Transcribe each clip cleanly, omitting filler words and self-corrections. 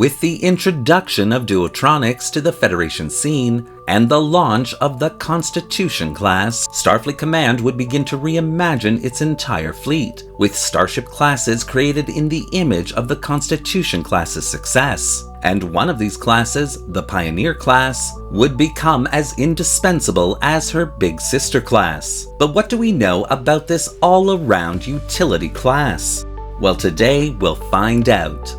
with the introduction of duotronics to the Federation scene and the launch of the Constitution class, Starfleet Command would begin to reimagine its entire fleet, with starship classes created in the image of the Constitution class's success. And one of these classes, the Pioneer class, would become as indispensable as her big sister class. But what do we know about this all-around utility class? Well, today we'll find out.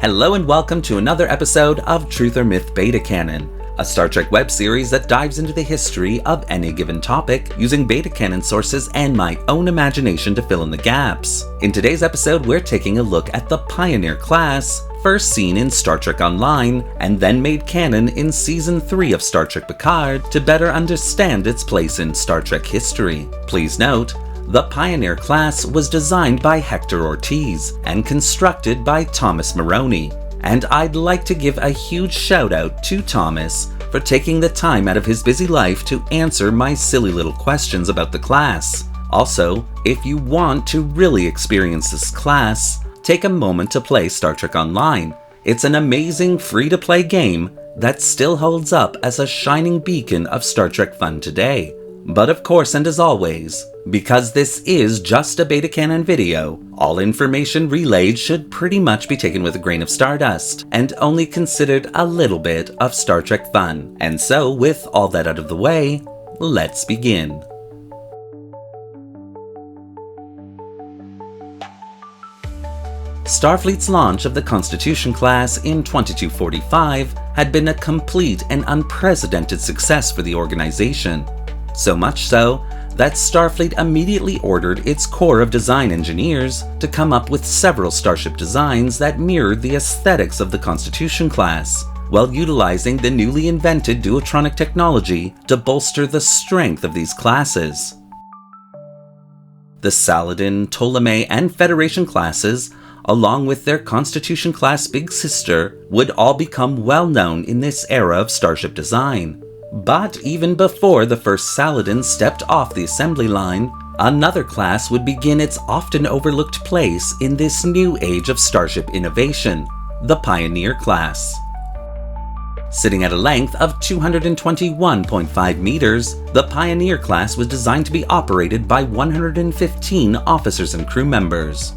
Hello and welcome to another episode of Truth or Myth Beta Canon, a Star Trek web series that dives into the history of any given topic using Beta Canon sources and my own imagination to fill in the gaps. In today's episode, we're taking a look at the Pioneer class, first seen in Star Trek Online, and then made canon in Season 3 of Star Trek Picard to better understand its place in Star Trek history. Please note, the Pioneer class was designed by Hector Ortiz and constructed by Thomas Maroney, and I'd like to give a huge shout out to Thomas for taking the time out of his busy life to answer my silly little questions about the class. Also, if you want to really experience this class, take a moment to play Star Trek Online. It's an amazing free-to-play game that still holds up as a shining beacon of Star Trek fun today. But of course, and as always, because this is just a Beta Canon video, all information relayed should pretty much be taken with a grain of stardust, and only considered a little bit of Star Trek fun. And so, with all that out of the way, let's begin. Starfleet's launch of the Constitution class in 2245 had been a complete and unprecedented success for the organization. So much so that Starfleet immediately ordered its core of design engineers to come up with several starship designs that mirrored the aesthetics of the Constitution class, while utilizing the newly invented duotronic technology to bolster the strength of these classes. The Saladin, Ptolemy, and Federation classes, along with their Constitution class big sister, would all become well known in this era of starship design. But even before the first Saladin stepped off the assembly line, another class would begin its often overlooked place in this new age of starship innovation, the Pioneer class. Sitting at a length of 221.5 meters, the Pioneer class was designed to be operated by 115 officers and crew members.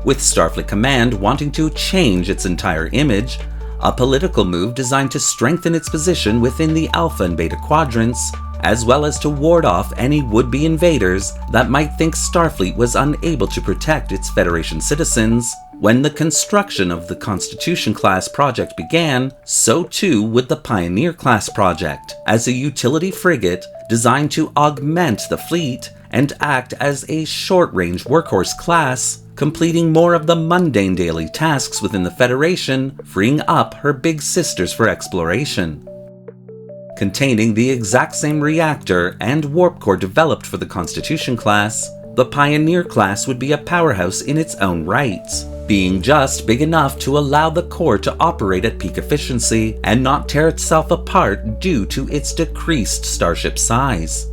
With Starfleet Command wanting to change its entire image, a political move designed to strengthen its position within the Alpha and Beta quadrants, as well as to ward off any would-be invaders that might think Starfleet was unable to protect its Federation citizens. When the construction of the Constitution class project began, so too would the Pioneer class project, as a utility frigate designed to augment the fleet and act as a short-range workhorse class, completing more of the mundane daily tasks within the Federation, freeing up her big sisters for exploration. Containing the exact same reactor and warp core developed for the Constitution class, the Pioneer class would be a powerhouse in its own rights, being just big enough to allow the core to operate at peak efficiency and not tear itself apart due to its decreased starship size.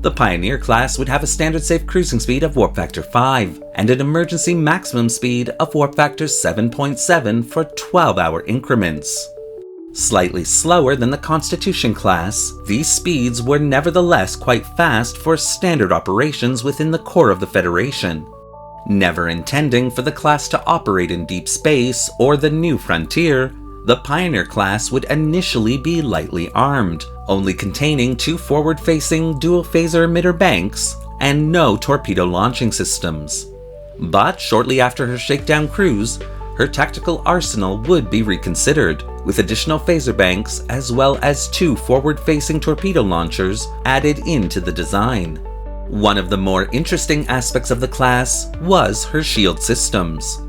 The Pioneer class would have a standard safe cruising speed of warp factor 5 and an emergency maximum speed of warp factor 7.7 for 12-hour increments. Slightly slower than the Constitution class, these speeds were nevertheless quite fast for standard operations within the core of the Federation. Never intending for the class to operate in deep space or the new frontier, the Pioneer class would initially be lightly armed, only containing 2 forward-facing dual-phaser emitter banks and no torpedo launching systems. But shortly after her shakedown cruise, her tactical arsenal would be reconsidered, with additional phaser banks as well as 2 forward-facing torpedo launchers added into the design. One of the more interesting aspects of the class was her shield systems.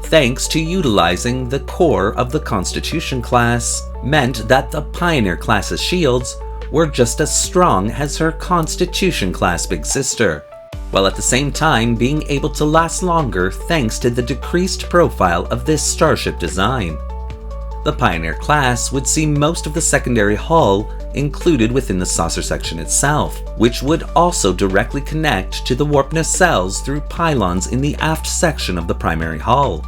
Thanks to utilizing the core of the Constitution class, meant that the Pioneer class's shields were just as strong as her Constitution class big sister, while at the same time being able to last longer thanks to the decreased profile of this starship design. The Pioneer class would see most of the secondary hull included within the saucer section itself, which would also directly connect to the warp nacelles through pylons in the aft section of the primary hull.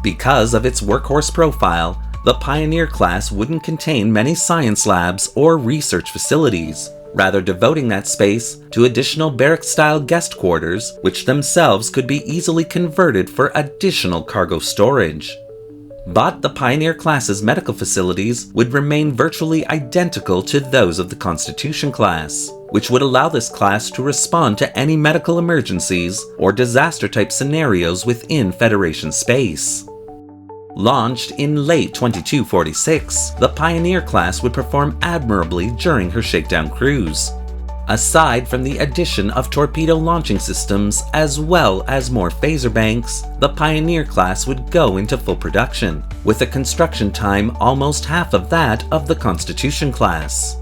Because of its workhorse profile, the Pioneer class wouldn't contain many science labs or research facilities, rather devoting that space to additional barrack-style guest quarters, which themselves could be easily converted for additional cargo storage. But the Pioneer class's medical facilities would remain virtually identical to those of the Constitution class, which would allow this class to respond to any medical emergencies or disaster-type scenarios within Federation space. Launched in late 2246, the Pioneer class would perform admirably during her shakedown cruise. Aside from the addition of torpedo launching systems as well as more phaser banks, the Pioneer class would go into full production, with a construction time almost half of that of the Constitution class.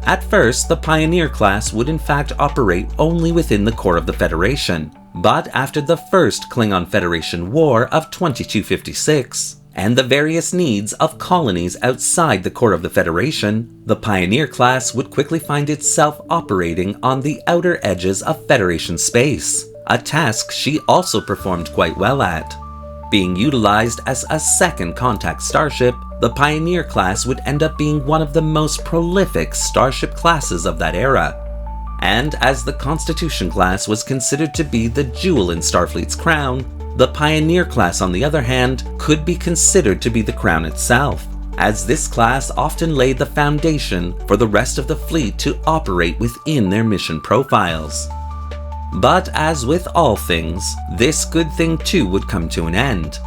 At first, the Pioneer class would in fact operate only within the core of the Federation, but after the First Klingon-Federation War of 2256, and the various needs of colonies outside the core of the Federation, the Pioneer class would quickly find itself operating on the outer edges of Federation space, a task she also performed quite well at. Being utilized as a second contact starship, the Pioneer class would end up being one of the most prolific starship classes of that era. And as the Constitution class was considered to be the jewel in Starfleet's crown, the Pioneer class, on the other hand, could be considered to be the crown itself, as this class often laid the foundation for the rest of the fleet to operate within their mission profiles. But as with all things, this good thing too would come to an end.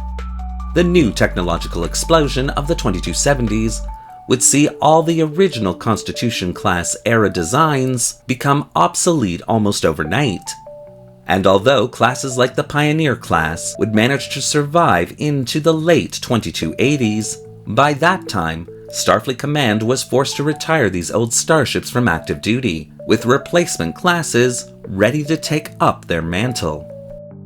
The new technological explosion of the 2270s would see all the original Constitution class era designs become obsolete almost overnight. And although classes like the Pioneer class would manage to survive into the late 2280s, by that time, Starfleet Command was forced to retire these old starships from active duty, with replacement classes ready to take up their mantle.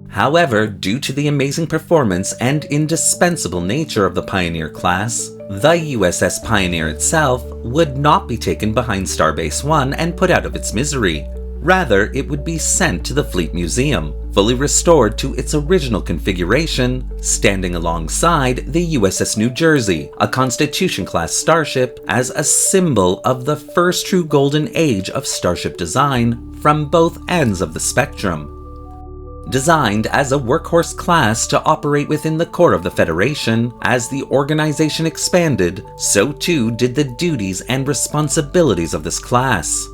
However, due to the amazing performance and indispensable nature of the Pioneer class, the USS Pioneer itself would not be taken behind Starbase 1 and put out of its misery. Rather, it would be sent to the Fleet Museum, fully restored to its original configuration, standing alongside the USS New Jersey, a Constitution-class starship, as a symbol of the first true golden age of starship design from both ends of the spectrum. Designed as a workhorse class to operate within the core of the Federation, as the organization expanded, so too did the duties and responsibilities of this class.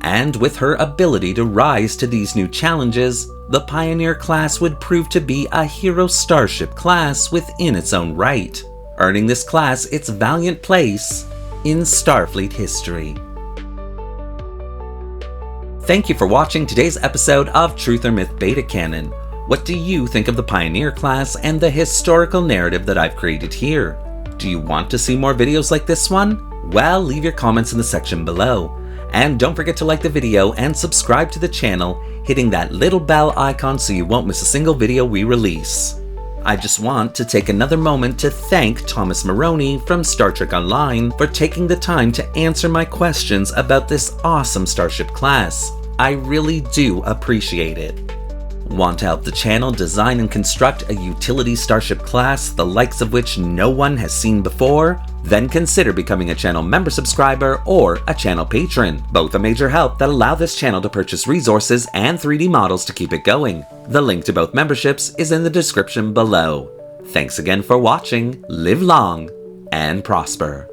And with her ability to rise to these new challenges, the Pioneer class would prove to be a hero starship class within its own right, earning this class its valiant place in Starfleet history. Thank you for watching today's episode of Truth or Myth Beta Canon. What do you think of the Pioneer class and the historical narrative that I've created here? Do you want to see more videos like this one? Well, leave your comments in the section below. And don't forget to like the video and subscribe to the channel, hitting that little bell icon so you won't miss a single video we release. I just want to take another moment to thank Thomas Maroney from Star Trek Online for taking the time to answer my questions about this awesome starship class. I really do appreciate it. Want to help the channel design and construct a utility starship class the likes of which no one has seen before? Then consider becoming a channel member subscriber or a channel patron, both a major help that allow this channel to purchase resources and 3D models to keep it going. The link to both memberships is in the description below. Thanks again for watching, live long, and prosper.